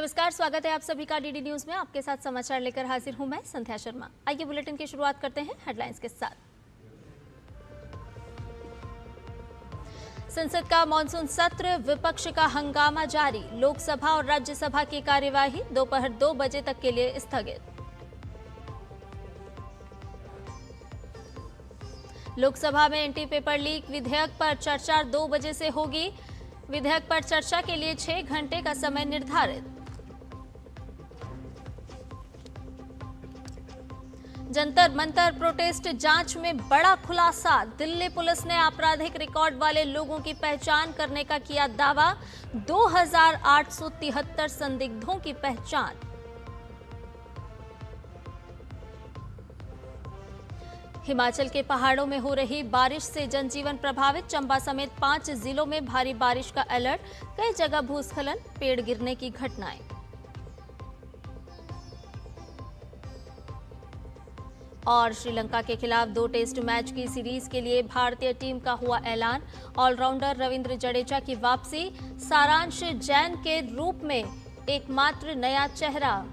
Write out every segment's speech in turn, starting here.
नमस्कार, स्वागत है आप सभी का डीडी न्यूज में। आपके साथ समाचार लेकर हाजिर हूं मैं संध्या शर्मा। आइए बुलेटिन की शुरुआत करते हैं हेडलाइंस के साथ। संसद का मानसून सत्र, विपक्ष का हंगामा जारी। लोकसभा और राज्यसभा की कार्यवाही दोपहर 2 बजे तक के लिए स्थगित। लोकसभा में एंटी पेपर लीक विधेयक पर चर्चा 2 बजे से होगी। विधेयक पर चर्चा के लिए 6 घंटे का समय निर्धारित। जंतर मंतर प्रोटेस्ट जांच में बड़ा खुलासा। दिल्ली पुलिस ने आपराधिक रिकॉर्ड वाले लोगों की पहचान करने का किया दावा। 2873 संदिग्धों की पहचान। हिमाचल के पहाड़ों में हो रही बारिश से जनजीवन प्रभावित। चंबा समेत 5 जिलों में भारी बारिश का अलर्ट। कई जगह भूस्खलन, पेड़ गिरने की घटनाएं। और श्रीलंका के खिलाफ 2 टेस्ट मैच की सीरीज के लिए भारतीय टीम का हुआ ऐलान। ऑलराउंडर रविंद्र जडेजा की वापसी, सारांश जैन के रूप में एकमात्र नया चेहरा।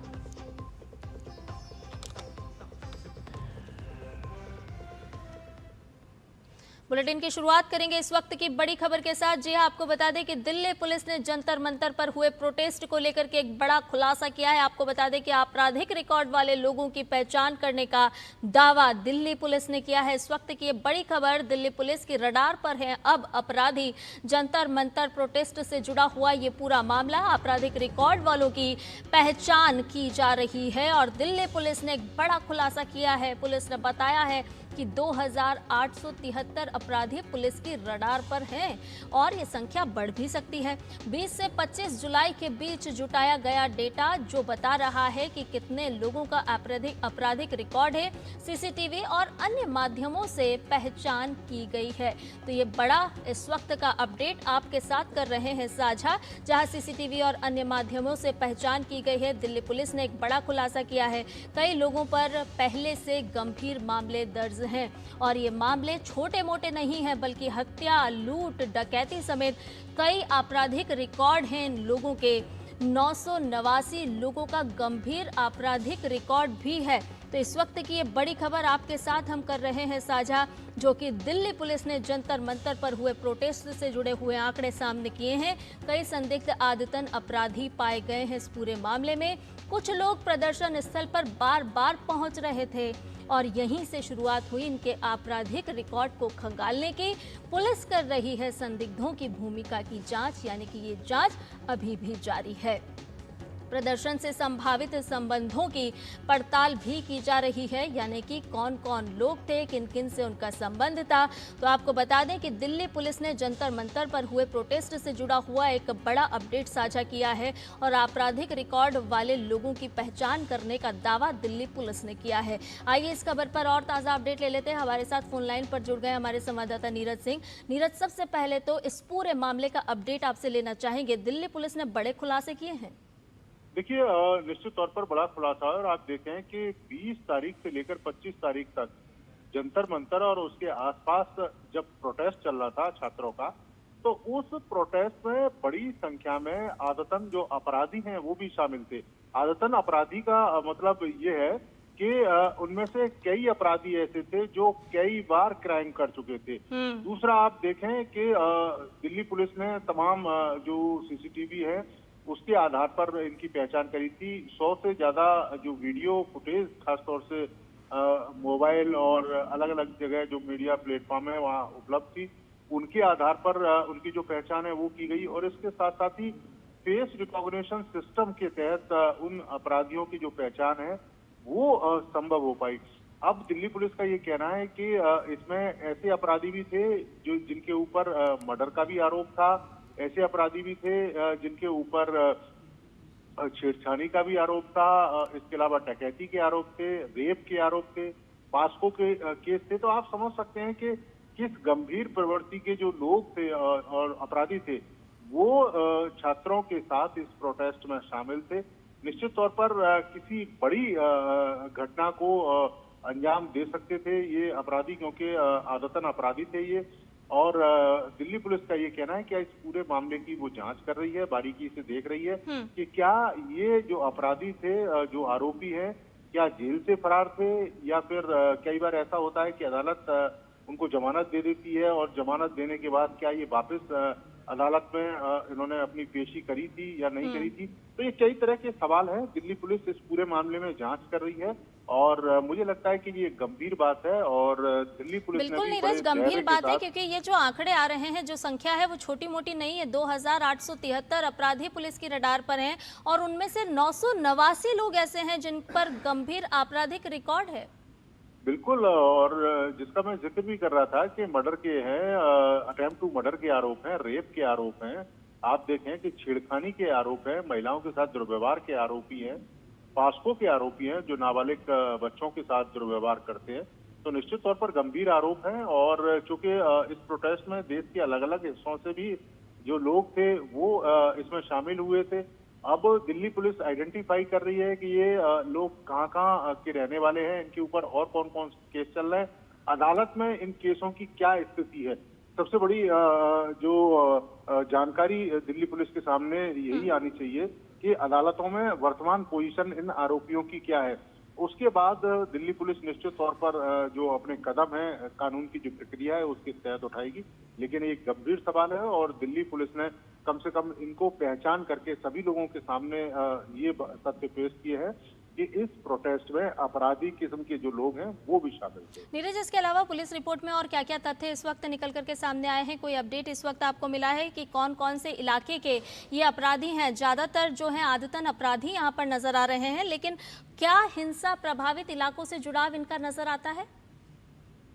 बुलेटिन की शुरुआत करेंगे इस वक्त की बड़ी खबर के साथ। जी हां, आपको बता दें कि दिल्ली पुलिस ने जंतर मंतर पर हुए प्रोटेस्ट को लेकर के एक बड़ा खुलासा किया है। आपको बता दें कि आपराधिक रिकॉर्ड वाले लोगों की पहचान करने का दावा दिल्ली पुलिस ने किया है। इस वक्त की ये बड़ी खबर दिल्ली पुलिस की रडार पर है। अब अपराधी जंतर मंतर प्रोटेस्ट से जुड़ा हुआ ये पूरा मामला, आपराधिक रिकॉर्ड वालों की पहचान की जा रही है और दिल्ली पुलिस ने एक बड़ा खुलासा किया है। पुलिस ने बताया है कि 2873 अपराधी पुलिस की रडार पर हैं और ये संख्या बढ़ भी सकती है। 20 से 25 जुलाई के बीच जुटाया गया डेटा जो बता रहा है कि कितने लोगों का आपराधिक रिकॉर्ड है, सीसीटीवी और अन्य माध्यमों से पहचान की गई है। तो ये बड़ा इस वक्त का अपडेट आपके साथ कर रहे हैं साझा, जहां सीसीटीवी और अन्य माध्यमों से पहचान की गई है। दिल्ली पुलिस ने एक बड़ा खुलासा किया है। कई लोगों पर पहले से गंभीर मामले दर्ज हैं और ये मामले छोटे मोटे नहीं हैं, बल्कि हत्या, लूट, डकैती समेत कई आपराधिक रिकॉर्ड हैं इन लोगों के। 989 लोगों का गंभीर आपराधिक रिकॉर्ड भी है। तो इस वक्त की ये बड़ी खबर आपके साथ हम कर रहे हैं साझा, जो कि दिल्ली पुलिस ने जंतर मंतर पर हुए प्रोटेस्ट से जुड़े हुए आंकड़े सामने किए हैं। कई संदिग्ध आदतन अपराधी पाए गए हैं इस पूरे मामले में। कुछ लोग प्रदर्शन स्थल पर बार बार पहुंच रहे थे और यहीं से शुरुआत हुई इनके आपराधिक रिकॉर्ड को खंगालने की। पुलिस कर रही है संदिग्धों की भूमिका की जांच, यानी कि ये जांच अभी भी जारी है। प्रदर्शन से संभावित संबंधों की पड़ताल भी की जा रही है, यानी कि कौन कौन लोग थे, किन किन से उनका संबंध था। तो आपको बता दें कि दिल्ली पुलिस ने जंतर मंतर पर हुए प्रोटेस्ट से जुड़ा हुआ एक बड़ा अपडेट साझा किया है और आपराधिक रिकॉर्ड वाले लोगों की पहचान करने का दावा दिल्ली पुलिस ने किया है। आइए इस खबर पर और ताज़ा अपडेट ले लेते हैं। हमारे साथ फोन लाइन पर जुड़ गए हमारे संवाददाता नीरज सिंह। नीरज, सबसे पहले तो इस पूरे मामले का अपडेट आपसे लेना चाहेंगे। दिल्ली पुलिस ने बड़े खुलासे किए हैं। देखिए, निश्चित तौर पर बड़ा खुलासा है और आप देखें कि 20 तारीख से लेकर 25 तारीख तक जंतर मंतर और उसके आसपास जब प्रोटेस्ट चल रहा था छात्रों का, तो उस प्रोटेस्ट में बड़ी संख्या में आदतन जो अपराधी हैं वो भी शामिल थे। आदतन अपराधी का मतलब ये है कि उनमें से कई अपराधी ऐसे थे जो कई बार क्राइम कर चुके थे। दूसरा, आप देखें कि दिल्ली पुलिस ने तमाम जो सीसीटीवी है उसके आधार पर इनकी पहचान करी थी। 100 से ज्यादा जो वीडियो फुटेज, खासतौर से मोबाइल और अलग अलग जगह जो मीडिया प्लेटफॉर्म है वहाँ उपलब्ध थी, उनके आधार पर उनकी जो पहचान है वो की गई और इसके साथ साथ ही फेस रिकॉग्निशन सिस्टम के तहत उन अपराधियों की जो पहचान है वो संभव हो पाई। अब दिल्ली पुलिस का ये कहना है कि इसमें ऐसे अपराधी भी थे जो जिनके ऊपर मर्डर का भी आरोप था, ऐसे अपराधी भी थे जिनके ऊपर छेड़छाड़ी का भी आरोप था, इसके अलावा डकैती के आरोप थे, रेप के आरोप थे, पास्को के केस थे। तो आप समझ सकते हैं कि किस गंभीर प्रवृत्ति के जो लोग थे और अपराधी थे वो छात्रों के साथ इस प्रोटेस्ट में शामिल थे। निश्चित तौर पर किसी बड़ी घटना को अंजाम दे सकते थे ये अपराधी, क्योंकि आदतन अपराधी थे ये। और दिल्ली पुलिस का ये कहना है कि इस पूरे मामले की वो जांच कर रही है, बारीकी से देख रही है कि क्या ये जो अपराधी थे, जो आरोपी हैं, क्या जेल से फरार थे या फिर कई बार ऐसा होता है कि अदालत उनको जमानत दे देती है और जमानत देने के बाद क्या ये वापस अदालत में इन्होंने अपनी पेशी करी थी या नहीं करी थी। तो ये कई तरह के सवाल हैं। दिल्ली पुलिस इस पूरे मामले में जांच कर रही है और मुझे लगता है कि ये गंभीर बात है और दिल्ली पुलिस ने बिल्कुल भी नीरज, बड़े गंभीर धैर्य के बात है साथ। क्योंकि ये जो आंकड़े आ रहे हैं, जो संख्या है वो छोटी मोटी नहीं है। 2873 अपराधी पुलिस की रडार पर हैं और उनमें से 989 लोग ऐसे हैं जिन पर गंभीर आपराधिक रिकॉर्ड है। बिल्कुल, और जिसका मैं जिक्र भी कर रहा था कि मर्डर के हैं, अटेम्प्ट टू मर्डर के आरोप हैं, रेप के आरोप हैं, आप देखें कि छेड़खानी के आरोप हैं, महिलाओं के साथ दुर्व्यवहार के आरोपी हैं, पास्को के आरोपी हैं जो नाबालिग बच्चों के साथ दुर्व्यवहार करते हैं। तो निश्चित तौर पर गंभीर आरोप हैं और चूंकि इस प्रोटेस्ट में देश के अलग अलग हिस्सों से भी जो लोग थे वो इसमें शामिल हुए थे। अब दिल्ली पुलिस आइडेंटिफाई कर रही है कि ये लोग कहाँ-कहाँ के रहने वाले हैं, इनके ऊपर और कौन-कौन से केस चल रहे हैं, अदालत में इन केसों की क्या स्थिति है। सबसे बड़ी जो जानकारी दिल्ली पुलिस के सामने यही आनी चाहिए कि अदालतों में वर्तमान पोजीशन इन आरोपियों की क्या है। उसके बाद दिल्ली पुलिस निश्चित तौर पर जो अपने कदम है, कानून की जो प्रक्रिया है उसके तहत उठाएगी। लेकिन एक गंभीर सवाल है और दिल्ली पुलिस ने कम से कम इनको पहचान करके सभी लोगों के सामने ये तथ्य पेश किए हैं कि इस प्रोटेस्ट में अपराधी किस्म के जो लोग हैं वो भी शामिल थे। नीरज, इसके अलावा पुलिस रिपोर्ट में और क्या-क्या तथ्य इस वक्त निकल करके सामने आए हैं? कोई अपडेट इस वक्त आपको मिला है कि कौन-कौन से इलाके के ये अपराधी हैं? ज्यादातर जो हैं आदतन अपराधी यहाँ पर नजर आ रहे हैं, लेकिन क्या हिंसा प्रभावित इलाकों से जुड़ाव इनका नजर आता है?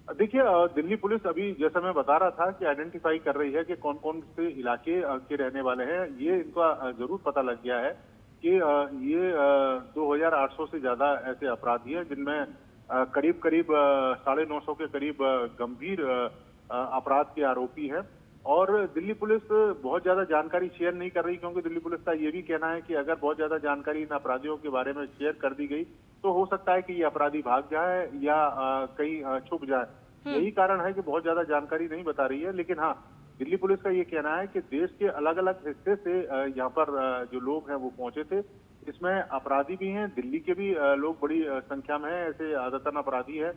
देखिए, दिल्ली पुलिस अभी जैसा मैं बता रहा था कि आइडेंटिफाई कर रही है कि कौन कौन से इलाके के रहने वाले हैं। ये इनका जरूर पता लग गया है कि ये 2800 से ज्यादा ऐसे अपराधी हैं जिनमें करीब करीब 950 के करीब गंभीर अपराध के आरोपी हैं। और दिल्ली पुलिस बहुत ज्यादा जानकारी शेयर नहीं कर रही क्योंकि दिल्ली पुलिस का ये भी कहना है कि अगर बहुत ज्यादा जानकारी इन अपराधियों के बारे में शेयर कर दी गई तो हो सकता है कि ये अपराधी भाग जाए या कहीं छुप जाए। यही कारण है कि बहुत ज्यादा जानकारी नहीं बता रही है। लेकिन हाँ, दिल्ली पुलिस का ये कहना है कि देश के अलग अलग हिस्से से यहाँ पर जो लोग हैं वो पहुंचे थे। इसमें अपराधी भी हैं, दिल्ली के भी लोग बड़ी संख्या में हैं, ऐसे आदतन अपराधी है,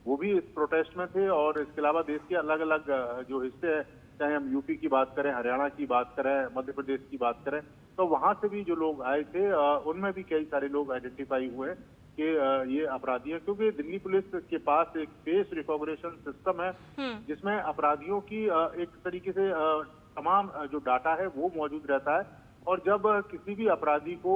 वो भी इस प्रोटेस्ट में थे। और इसके अलावा देश के अलग अलग जो हिस्से हैं, चाहे हम यूपी की बात करें, हरियाणा की बात करें, मध्य प्रदेश की बात करें, तो वहां से भी जो लोग आए थे उनमें भी कई सारे लोग आइडेंटिफाई हुए हैं कि ये अपराधी है। क्योंकि दिल्ली पुलिस के पास एक फेस रिकॉग्निशन सिस्टम है जिसमें अपराधियों की एक तरीके से तमाम जो डाटा है वो मौजूद रहता है। और जब किसी भी अपराधी को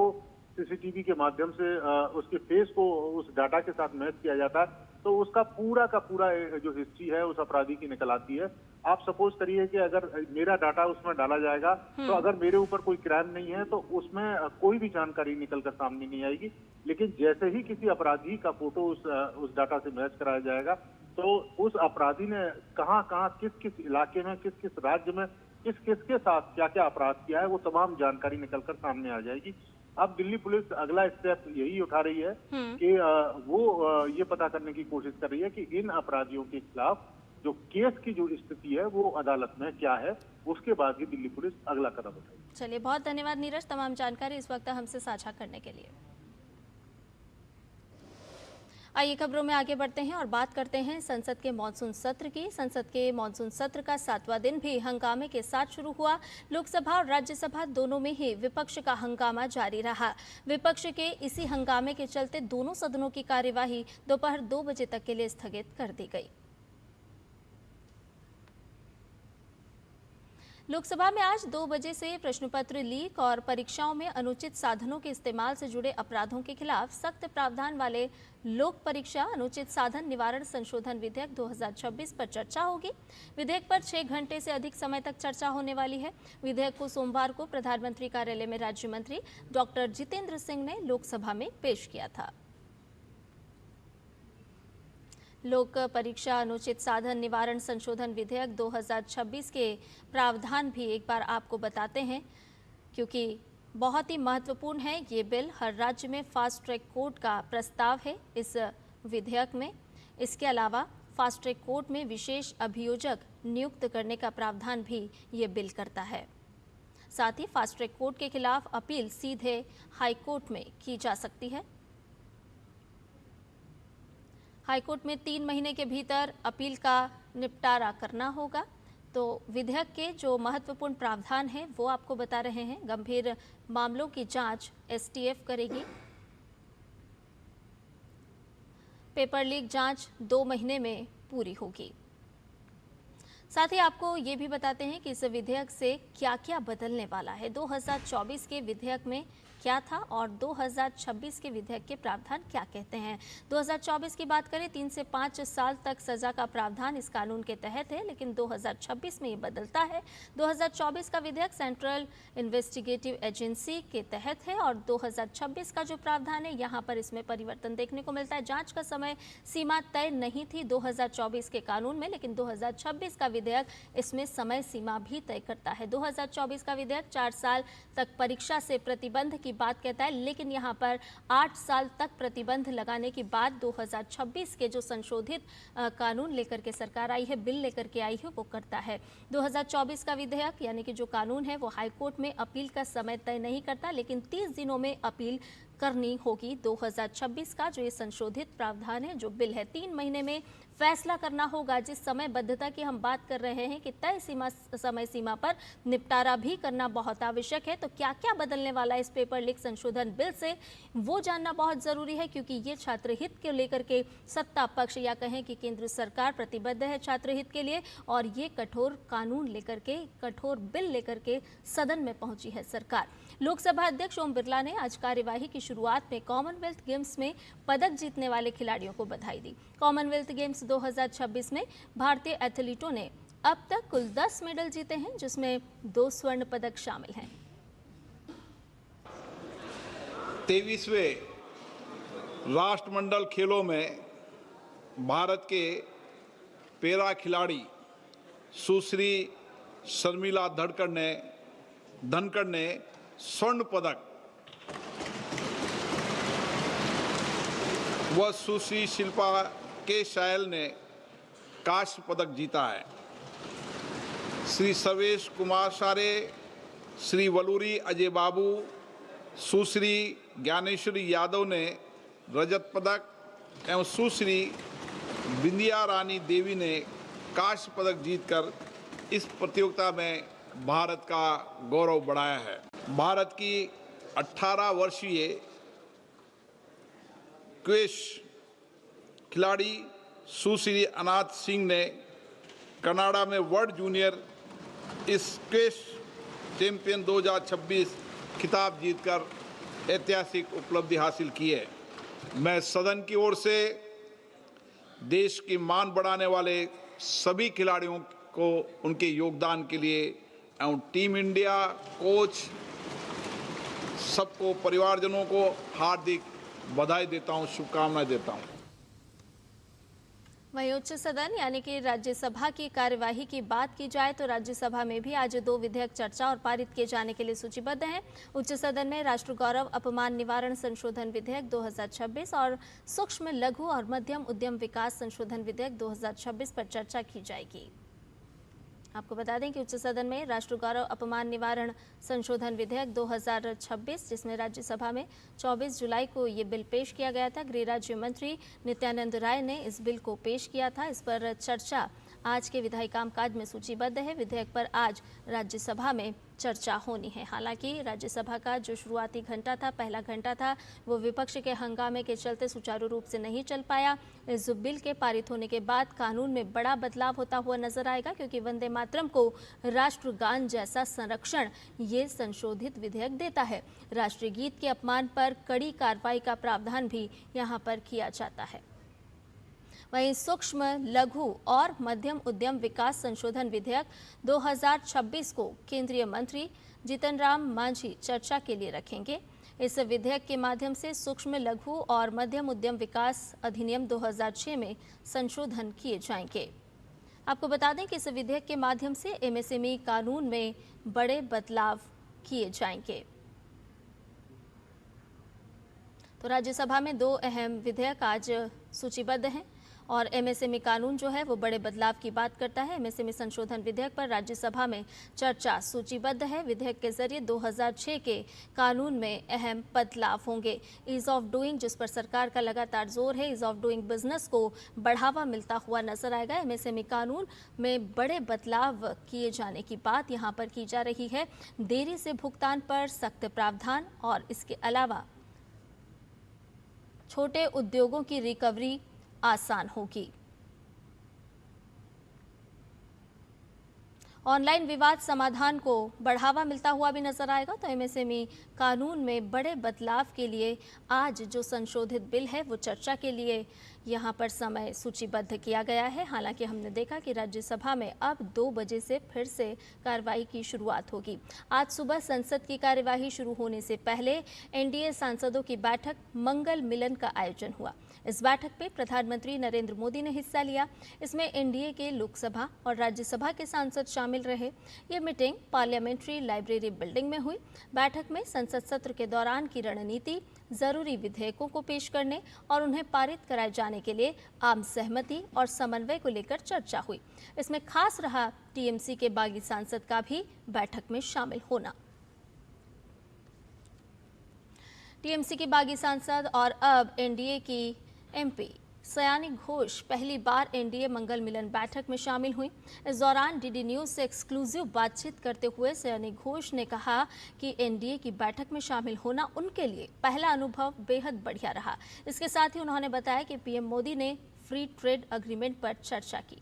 सीसीटीवी के माध्यम से उसके फेस को उस डाटा के साथ मैच किया जाता है तो उसका पूरा का पूरा जो हिस्ट्री है उस अपराधी की निकल आती है। आप सपोज करिए कि अगर मेरा डाटा उसमें डाला जाएगा तो अगर मेरे ऊपर कोई क्राइम नहीं है तो उसमें कोई भी जानकारी निकलकर सामने नहीं आएगी। लेकिन जैसे ही किसी अपराधी का फोटो उस डाटा से मैच कराया जाएगा तो उस अपराधी ने कहाँ कहाँ किस किस इलाके में किस किस राज्य में किस किसके साथ क्या क्या अपराध किया है वो तमाम जानकारी निकलकर सामने आ जाएगी। अब दिल्ली पुलिस अगला स्टेप यही उठा रही है कि वो ये पता करने की कोशिश कर रही है कि इन अपराधियों के खिलाफ जो केस की जो स्थिति है वो अदालत में क्या है, उसके बाद ही दिल्ली पुलिस अगला कदम उठाएगी। चलिए, बहुत धन्यवाद नीरज, तमाम जानकारी इस वक्त हमसे साझा करने के लिए। आइए खबरों में आगे बढ़ते हैं और बात करते हैं संसद के मॉनसून सत्र की। संसद के मॉनसून सत्र का 7वां दिन भी हंगामे के साथ शुरू हुआ। लोकसभा और राज्यसभा दोनों में ही विपक्ष का हंगामा जारी रहा। विपक्ष के इसी हंगामे के चलते दोनों सदनों की कार्यवाही दोपहर 2 बजे तक के लिए स्थगित कर दी गई। लोकसभा में आज 2 बजे से प्रश्न पत्र लीक और परीक्षाओं में अनुचित साधनों के इस्तेमाल से जुड़े अपराधों के खिलाफ सख्त प्रावधान वाले लोक परीक्षा अनुचित साधन निवारण संशोधन विधेयक 2026 पर चर्चा होगी। विधेयक पर 6 घंटे से अधिक समय तक चर्चा होने वाली है। विधेयक को सोमवार को प्रधानमंत्री कार्यालय में राज्य मंत्री डॉक्टर जितेंद्र सिंह ने लोकसभा में पेश किया था। लोक परीक्षा अनुचित साधन निवारण संशोधन विधेयक 2026 के प्रावधान भी एक बार आपको बताते हैं क्योंकि बहुत ही महत्वपूर्ण है। ये बिल हर राज्य में फास्ट ट्रैक कोर्ट का प्रस्ताव है इस विधेयक में। इसके अलावा फास्ट ट्रैक कोर्ट में विशेष अभियोजक नियुक्त करने का प्रावधान भी ये बिल करता है। साथ ही फास्ट ट्रैक कोर्ट के खिलाफ अपील सीधे हाई कोर्ट में की जा सकती है। हाई कोर्ट में 3 महीने के भीतर अपील का निपटारा करना होगा। तो विधेयक के जो महत्वपूर्ण प्रावधान हैं वो आपको बता रहे हैं। गंभीर मामलों की जांच एसटीएफ करेगी। पेपर लीक जांच 2 महीने में पूरी होगी। साथ ही आपको ये भी बताते हैं कि इस विधेयक से क्या क्या बदलने वाला है। 2024 के विधेयक में क्या था और 2026 के विधेयक के प्रावधान क्या कहते हैं। 2024 की बात करें, 3 से 5 साल तक सजा का प्रावधान इस कानून के तहत है, लेकिन 2026 में ये बदलता है। 2024 का विधेयक सेंट्रल इन्वेस्टिगेटिव एजेंसी के तहत है और 2026 का जो प्रावधान है यहाँ पर इसमें परिवर्तन देखने को मिलता है। जांच का समय सीमा तय नहीं थी 2024 के कानून में, लेकिन 2026 का विधेयक इसमें समय सीमा भी तय करता है। 2024 का विधेयक 4 साल तक परीक्षा से प्रतिबंध की बात कहता है, लेकिन यहाँ पर 8 साल तक प्रतिबंध लगाने के बाद 2026 के जो संशोधित कानून लेकर के सरकार आई है, बिल लेकर के आई है, वो करता है। 2024 का विधेयक यानी कि जो कानून है वो हाई कोर्ट में अपील का समय तय नहीं करता, लेकिन 30 दिनों में अपील करनी होगी। 2026 का जो ये संशोधित प्रावधान है, जो बिल है, 3 महीने में फैसला करना होगा। जिस समयबद्धता की हम बात कर रहे हैं कि तय समय सीमा पर निपटारा भी करना बहुत आवश्यक है। तो क्या क्या बदलने वाला है इस पेपर लीक संशोधन बिल से, वो जानना बहुत जरूरी है, क्योंकि ये छात्र हित को लेकर के सत्ता पक्ष या कहें कि केंद्र सरकार प्रतिबद्ध है छात्र हित के लिए, और ये कठोर कानून लेकर के, कठोर बिल लेकर के सदन में पहुंची है सरकार। लोकसभा अध्यक्ष ओम बिरला ने आज कार्यवाही की शुरुआत में कॉमनवेल्थ गेम्स में पदक जीतने वाले खिलाड़ियों को बधाई दी। कॉमनवेल्थ गेम्स 2026 में भारतीय एथलीटों ने अब तक कुल 10 मेडल जीते हैं, जिसमें 2 स्वर्ण पदक शामिल हैं। 23वें राष्ट्रमंडल खेलों में भारत के पैरा खिलाड़ी सुश्री शर्मिला धनखड़ ने स्वर्ण पदक व सुश्री शिल्पा के शायल ने कांस्य पदक जीता है। श्री सर्वेश कुमार सारे, श्री वलूरी अजय बाबू, सुश्री ज्ञानेश्वरी यादव ने रजत पदक एवं सुश्री बिंदिया रानी देवी ने कांस्य पदक जीतकर इस प्रतियोगिता में भारत का गौरव बढ़ाया है। भारत की 18 वर्षीय क्वेश खिलाड़ी सुश्री अनाथ सिंह ने कनाडा में वर्ल्ड जूनियर स्क्वैश चैंपियन 2026 खिताब जीतकर ऐतिहासिक उपलब्धि हासिल की है। मैं सदन की ओर से देश की मान बढ़ाने वाले सभी खिलाड़ियों को उनके योगदान के लिए एवं टीम इंडिया कोच सबको, परिवारजनों को हार्दिक बधाई देता हूं, शुभकामनाएं देता हूं। वहीं उच्च सदन यानी कि राज्यसभा की कार्यवाही की बात की जाए तो राज्यसभा में भी आज 2 विधेयक चर्चा और पारित किए जाने के लिए सूचीबद्ध हैं। उच्च सदन में राष्ट्र गौरव अपमान निवारण संशोधन विधेयक 2026 और सूक्ष्म लघु और मध्यम उद्यम विकास संशोधन विधेयक 2026 पर चर्चा की जाएगी। आपको बता दें कि उच्च सदन में राष्ट्र गौरव अपमान निवारण संशोधन विधेयक 2026, जिसमें राज्यसभा में 24 जुलाई को ये बिल पेश किया गया था, गृह राज्य मंत्री नित्यानंद राय ने इस बिल को पेश किया था। इस पर चर्चा आज के विधायी कामकाज में सूचीबद्ध है। विधेयक पर आज राज्यसभा में चर्चा होनी है। हालांकि राज्यसभा का जो शुरुआती घंटा था, पहला घंटा था, वो विपक्ष के हंगामे के चलते सुचारू रूप से नहीं चल पाया। इस बिल के पारित होने के बाद कानून में बड़ा बदलाव होता हुआ नजर आएगा, क्योंकि वंदे मातरम को राष्ट्रगान जैसा संरक्षण ये संशोधित विधेयक देता है। राष्ट्रीय गीत के अपमान पर कड़ी कार्रवाई का प्रावधान भी यहाँ पर किया जाता है। वहीं सूक्ष्म लघु और मध्यम उद्यम विकास संशोधन विधेयक 2026 को केंद्रीय मंत्री जीतन राम मांझी चर्चा के लिए रखेंगे। इस विधेयक के माध्यम से सूक्ष्म लघु और मध्यम उद्यम विकास अधिनियम 2006 में संशोधन किए जाएंगे। आपको बता दें कि इस विधेयक के माध्यम से एमएसएमई कानून में बड़े बदलाव किए जाएंगे। तो राज्यसभा में 2 अहम विधेयक आज सूचीबद्ध हैं और एमएसएमई कानून जो है वो बड़े बदलाव की बात करता है। एमएसएमई संशोधन विधेयक पर राज्यसभा में चर्चा सूचीबद्ध है। विधेयक के जरिए 2006 के कानून में अहम बदलाव होंगे। ईज ऑफ डूइंग, जिस पर सरकार का लगातार जोर है, ईज ऑफ डूइंग बिजनेस को बढ़ावा मिलता हुआ नजर आएगा। एमएसएमई कानून में बड़े बदलाव किए जाने की बात यहां पर की जा रही है। देरी से भुगतान पर सख्त प्रावधान और इसके अलावा छोटे उद्योगों की रिकवरी आसान होगी। ऑनलाइन विवाद समाधान को बढ़ावा मिलता हुआ भी नजर आएगा। तो एमएसएमई कानून में बड़े बदलाव के लिए आज जो संशोधित बिल है वो चर्चा के लिए यहाँ पर समय सूचीबद्ध किया गया है। हालांकि हमने देखा कि राज्यसभा में अब 2 बजे से फिर से कार्रवाई की शुरुआत होगी। आज सुबह संसद की कार्यवाही शुरू होने से पहले एनडीए सांसदों की बैठक मंगल मिलन का आयोजन हुआ। इस बैठक में प्रधानमंत्री नरेंद्र मोदी ने हिस्सा लिया। इसमें एनडीए के लोकसभा और राज्यसभा के सांसद शामिल रहे। ये मीटिंग पार्लियामेंट्री लाइब्रेरी बिल्डिंग में हुई। बैठक में संसद सत्र के दौरान की रणनीति, जरूरी विधेयकों को पेश करने और उन्हें पारित कराए जाने के लिए आम सहमति और समन्वय को लेकर चर्चा हुई। इसमें खास रहा टीएमसी के बागी सांसद का भी बैठक में शामिल होना। टीएमसी की बागी सांसद और अब एनडीए की एमपी सयानी घोष पहली बार एनडीए मंगल मिलन बैठक में शामिल हुई। इस दौरान डीडी न्यूज से एक्सक्लूसिव बातचीत करते हुए सयानी घोष ने कहा कि एनडीए की बैठक में शामिल होना उनके लिए पहला अनुभव बेहद बढ़िया रहा। इसके साथ ही उन्होंने बताया कि पीएम मोदी ने फ्री ट्रेड एग्रीमेंट पर चर्चा की।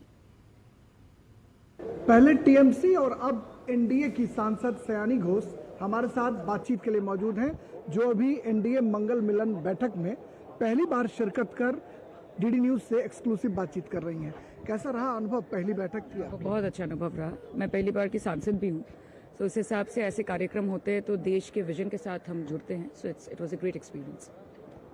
पहले टीएमसी और अब एनडीए की सांसद सयानी घोष हमारे साथ बातचीत के लिए मौजूद हैं, जो अभी एनडीए मंगल मिलन बैठक में पहली बार शिरकत कर डीडी न्यूज से एक्सक्लूसिव बातचीत कर रही हैं। कैसा रहा अनुभव, पहली बैठक की? बहुत अच्छा अनुभव रहा। मैं पहली बार की सांसद भी हूँ, तो उस हिसाब से ऐसे कार्यक्रम होते हैं तो देश के विजन के साथ हम जुड़ते हैं। So it was a great experience.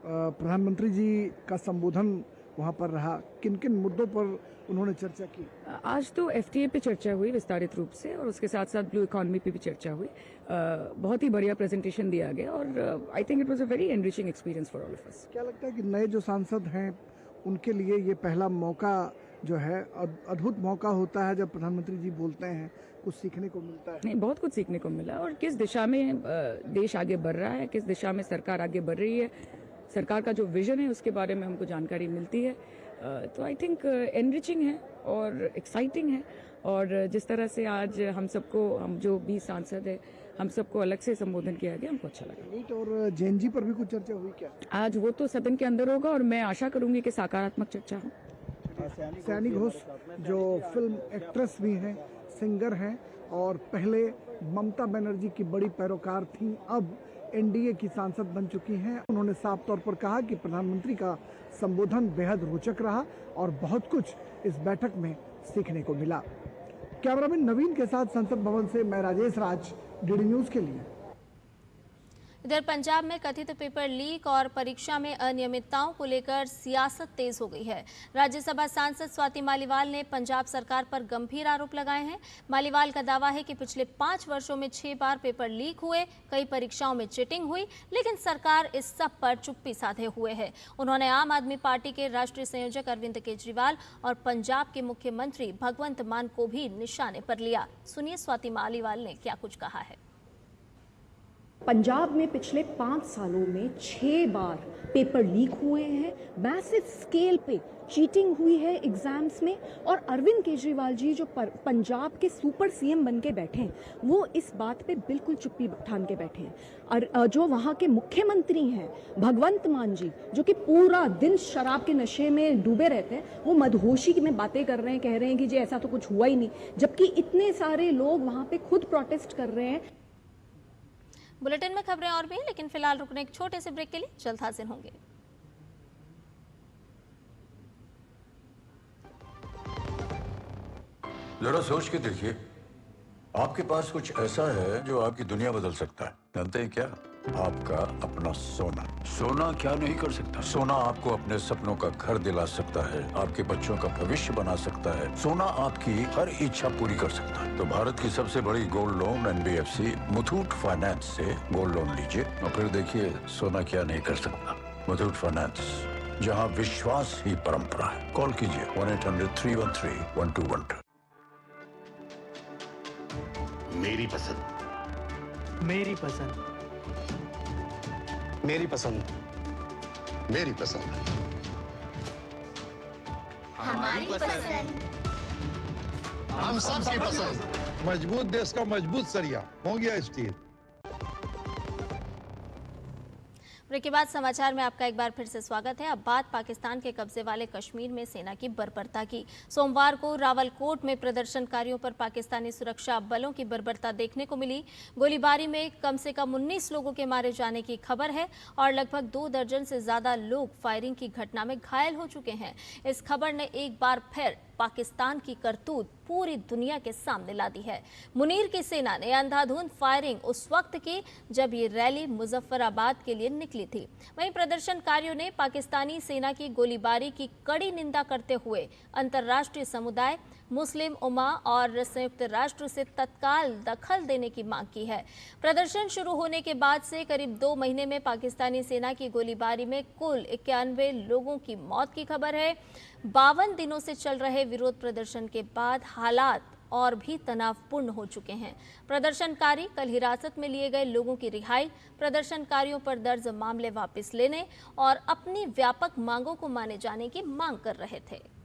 प्रधानमंत्री जी का संबोधन वहाँ पर रहा, किन किन मुद्दों पर उन्होंने चर्चा की? आज तो एफटीए पे चर्चा हुई विस्तारित रूप से, और उसके साथ साथ ब्लू इकोनॉमी पे भी चर्चा हुई। बहुत ही बढ़िया प्रेजेंटेशन दिया गया और I think it was a very enriching experience for all of us. क्या लगता है कि नए जो सांसद हैं उनके लिए ये पहला मौका जो है अद्भुत मौका होता है, जब प्रधानमंत्री जी बोलते हैं कुछ सीखने को मिलता है? नहीं, बहुत कुछ सीखने को मिला, और किस दिशा में देश आगे बढ़ रहा है, किस दिशा में सरकार आगे बढ़ रही है, सरकार का जो विजन है उसके बारे में हमको जानकारी मिलती है। तो आई थिंक एनरिचिंग है और एक्साइटिंग है। और जिस तरह से आज हम जो भी सांसद है, हम सबको अलग से संबोधन किया गया, हमको अच्छा लगा। नीट और जेएनजी पर भी कुछ चर्चा हुई क्या? आज वो तो सदन के अंदर होगा और मैं आशा करूंगी कि सकारात्मक चर्चा हो। सयानी घोष जो फिल्म एक्ट्रेस भी हैं, सिंगर हैं और पहले ममता बनर्जी की बड़ी पैरोकार थी, अब एनडीए की सांसद बन चुकी हैं। उन्होंने साफ तौर पर कहा कि प्रधानमंत्री का संबोधन बेहद रोचक रहा और बहुत कुछ इस बैठक में सीखने को मिला। कैमरामैन नवीन के साथ संसद भवन से मैं राजेश राज, डीडी न्यूज के लिए। इधर पंजाब में कथित पेपर लीक और परीक्षा में अनियमितताओं को लेकर सियासत तेज हो गई है। राज्यसभा सांसद स्वाति मालीवाल ने पंजाब सरकार पर गंभीर आरोप लगाए हैं। मालीवाल का दावा है कि पिछले 5 वर्षों में 6 बार पेपर लीक हुए, कई परीक्षाओं में चीटिंग हुई, लेकिन सरकार इस सब पर चुप्पी साधे हुए है। उन्होंने आम आदमी पार्टी के राष्ट्रीय संयोजक अरविंद केजरीवाल और पंजाब के मुख्यमंत्री भगवंत मान को भी निशाने पर लिया। सुनिए स्वाति मालीवाल ने क्या कुछ कहा है। पंजाब में पिछले 5 सालों में 6 बार पेपर लीक हुए हैं, मैसिव स्केल पे चीटिंग हुई है एग्जाम्स में, और अरविंद केजरीवाल जी जो पंजाब के सुपर सीएम बन के बैठे हैं, वो इस बात पे बिल्कुल चुप्पी ठान के बैठे हैं। और जो वहाँ के मुख्यमंत्री हैं भगवंत मान जी, जो कि पूरा दिन शराब के नशे में डूबे रहते हैं, वो मदहोशी में बातें कर रहे हैं, कह रहे हैं कि जी ऐसा तो कुछ हुआ ही नहीं, जबकि इतने सारे लोग वहाँ पे खुद प्रोटेस्ट कर रहे हैं। बुलेटिन में खबरें और भी हैं, लेकिन फिलहाल रुकने एक छोटे से ब्रेक के लिए जल्द हाजिर होंगे। जरा सोच के देखिए, आपके पास कुछ ऐसा है जो आपकी दुनिया बदल सकता है। जानते हैं क्या? आपका अपना सोना। सोना क्या नहीं कर सकता? सोना आपको अपने सपनों का घर दिला सकता है, आपके बच्चों का भविष्य बना सकता है। सोना आपकी हर इच्छा पूरी कर सकता है। तो भारत की सबसे बड़ी gold loan NBFC Muthoot finance से गोल्ड लोन लीजिए और फिर देखिए सोना क्या नहीं कर सकता। मुथूट फाइनेंस, जहां विश्वास ही परंपरा है। कॉल कीजिए 1-800-313-1212। मेरी पसंद, मेरी पसंद, मेरी पसंद, मेरी पसंद, हमारी पसंद, हम सबकी पसंद। मजबूत देश का मजबूत सरिया हो गया स्टील। ब्रेक के बाद समाचार में आपका एक बार फिर से स्वागत है। अब बात पाकिस्तान के कब्जे वाले कश्मीर में सेना की बर्बरता की। सोमवार को रावलकोट में प्रदर्शनकारियों पर पाकिस्तानी सुरक्षा बलों की बर्बरता देखने को मिली। गोलीबारी में कम से कम 19 लोगों के मारे जाने की खबर है और लगभग 2 दर्जन से ज्यादा लोग फायरिंग की घटना में घायल हो चुके हैं। इस खबर ने एक बार फिर पाकिस्तान की करतूत पूरी दुनिया के सामने ला दी है। मुनीर की सेना ने अंधाधुंध फायरिंग उस वक्त की जब ये रैली मुजफ्फराबाद के लिए निकली थी। वहीं प्रदर्शनकारियों ने पाकिस्तानी सेना की गोलीबारी की कड़ी निंदा करते हुए अंतर्राष्ट्रीय समुदाय, मुस्लिम उम्मा और संयुक्त राष्ट्र से तत्काल दखल देने की मांग की है। प्रदर्शन शुरू होने के बाद से करीब 2 महीने में पाकिस्तानी सेना की गोलीबारी में कुल 91 लोगों की मौत की खबर है। 52 दिनों से चल रहे विरोध प्रदर्शन के बाद हालात और भी तनावपूर्ण हो चुके हैं। प्रदर्शनकारी कल हिरासत में लिए गए लोगों की रिहाई, प्रदर्शनकारियों पर दर्ज मामले वापस लेने और अपनी व्यापक मांगों को माने जाने की मांग कर रहे थे।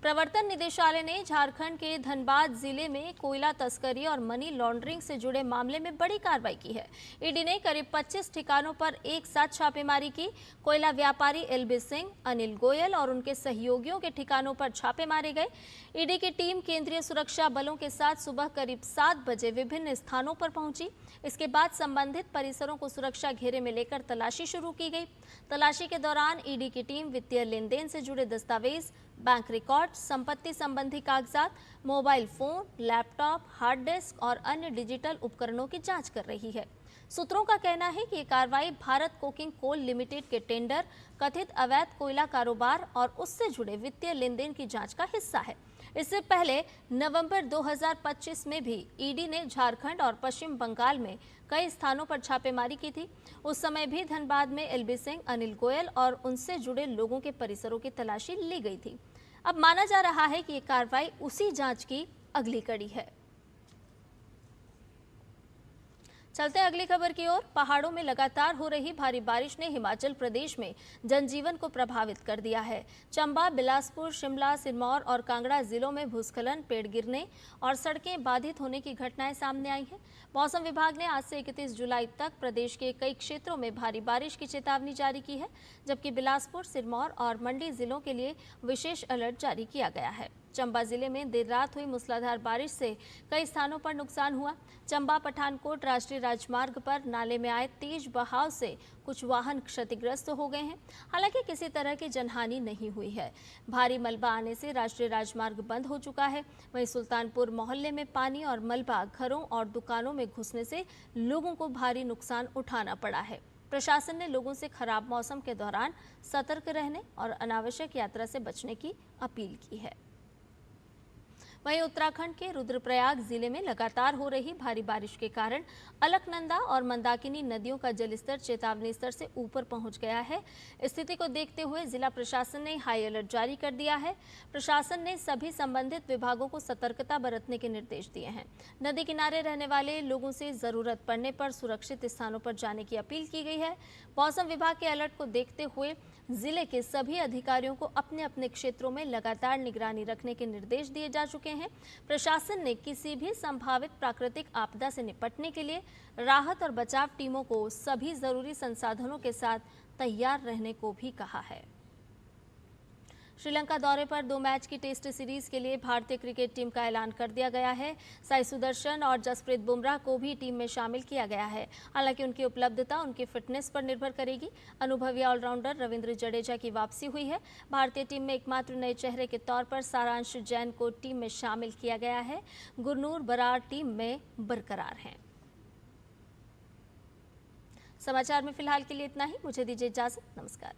प्रवर्तन निदेशालय ने झारखंड के धनबाद जिले में कोयला तस्करी और मनी लॉन्ड्रिंग से जुड़े मामले में बड़ी कार्रवाई की है। ईडी ने करीब 25 ठिकानों पर एक साथ छापेमारी की। कोयला व्यापारी एलबी सिंह, अनिल गोयल और उनके सहयोगियों के ठिकानों पर छापे मारे गए। ईडी की टीम केंद्रीय सुरक्षा बलों के साथ सुबह करीब 7 बजे विभिन्न स्थानों पर पहुंची। इसके बाद संबंधित परिसरों को सुरक्षा घेरे में लेकर तलाशी शुरू की गई। तलाशी के दौरान ईडी की टीम वित्तीय लेन देन से जुड़े दस्तावेज, बैंक रिकॉर्ड, संपत्ति संबंधी कागजात, mobile phone, laptop, hard disk और अन्य डिजिटल उपकरणों की जांच कर रही है। सूत्रों का कहना है कि ये कार्रवाई भारत कोकिंग कोल लिमिटेड के टेंडर, कथित अवैध कोयला कारोबार और उससे जुड़े वित्तीय लेन देन की जांच का हिस्सा है। इससे पहले नवंबर 2025 में भी ईडी ने झारखंड और पश्चिम बंगाल में कई स्थानों पर छापेमारी की थी। उस समय भी धनबाद में एलबी सिंह, अनिल गोयल और उनसे जुड़े लोगों के परिसरों की तलाशी ली गई थी। अब माना जा रहा है कि ये कार्रवाई उसी जांच की अगली कड़ी है। चलते हैं अगली खबर की ओर। पहाड़ों में लगातार हो रही भारी बारिश ने हिमाचल प्रदेश में जनजीवन को प्रभावित कर दिया है। चंबा, बिलासपुर, शिमला, सिरमौर और कांगड़ा जिलों में भूस्खलन, पेड़ गिरने और सड़कें बाधित होने की घटनाएं सामने आई हैं। मौसम विभाग ने आज से 31 जुलाई तक प्रदेश के कई क्षेत्रों में भारी बारिश की चेतावनी जारी की है, जबकि बिलासपुर, सिरमौर और मंडी जिलों के लिए विशेष अलर्ट जारी किया गया है। चंबा जिले में देर रात हुई मूसलाधार बारिश से कई स्थानों पर नुकसान हुआ। चंबा पठानकोट राष्ट्रीय राजमार्ग पर नाले में आए तेज बहाव से कुछ वाहन क्षतिग्रस्त हो गए हैं। हालांकि किसी तरह की जनहानि नहीं हुई है। भारी मलबा आने से राष्ट्रीय राजमार्ग बंद हो चुका है। वहीं सुल्तानपुर मोहल्ले में पानी और मलबा घरों और दुकानों में घुसने से लोगों को भारी नुकसान उठाना पड़ा है। प्रशासन ने लोगों से खराब मौसम के दौरान सतर्क रहने और अनावश्यक यात्रा से बचने की अपील की है। वहीं उत्तराखंड के रुद्रप्रयाग जिले में लगातार हो रही भारी बारिश के कारण अलकनंदा और मंदाकिनी नदियों का जलस्तर चेतावनी स्तर से ऊपर पहुंच गया है। स्थिति को देखते हुए जिला प्रशासन ने हाई अलर्ट जारी कर दिया है। प्रशासन ने सभी संबंधित विभागों को सतर्कता बरतने के निर्देश दिए हैं। नदी किनारे रहने वाले लोगों से जरूरत पड़ने पर सुरक्षित स्थानों पर जाने की अपील की गई है। मौसम विभाग के अलर्ट को देखते हुए जिले के सभी अधिकारियों को अपने अपने क्षेत्रों में लगातार निगरानी रखने के निर्देश दिए जा चुके हैं। प्रशासन ने किसी भी संभावित प्राकृतिक आपदा से निपटने के लिए राहत और बचाव टीमों को सभी जरूरी संसाधनों के साथ तैयार रहने को भी कहा है। श्रीलंका दौरे पर 2 मैच की टेस्ट सीरीज के लिए भारतीय क्रिकेट टीम का ऐलान कर दिया गया है। साई सुदर्शन और जसप्रीत बुमराह को भी टीम में शामिल किया गया है। हालांकि उनकी उपलब्धता उनकी फिटनेस पर निर्भर करेगी। अनुभवी ऑलराउंडर रविंद्र जडेजा की वापसी हुई है। भारतीय टीम में एकमात्र नए चेहरे के तौर पर सारांश जैन को टीम में शामिल किया गया है। गुरनूर बरार टीम में बरकरार हैं। समाचार में फिलहाल के लिए इतना ही। मुझे दीजिए इजाजत। नमस्कार।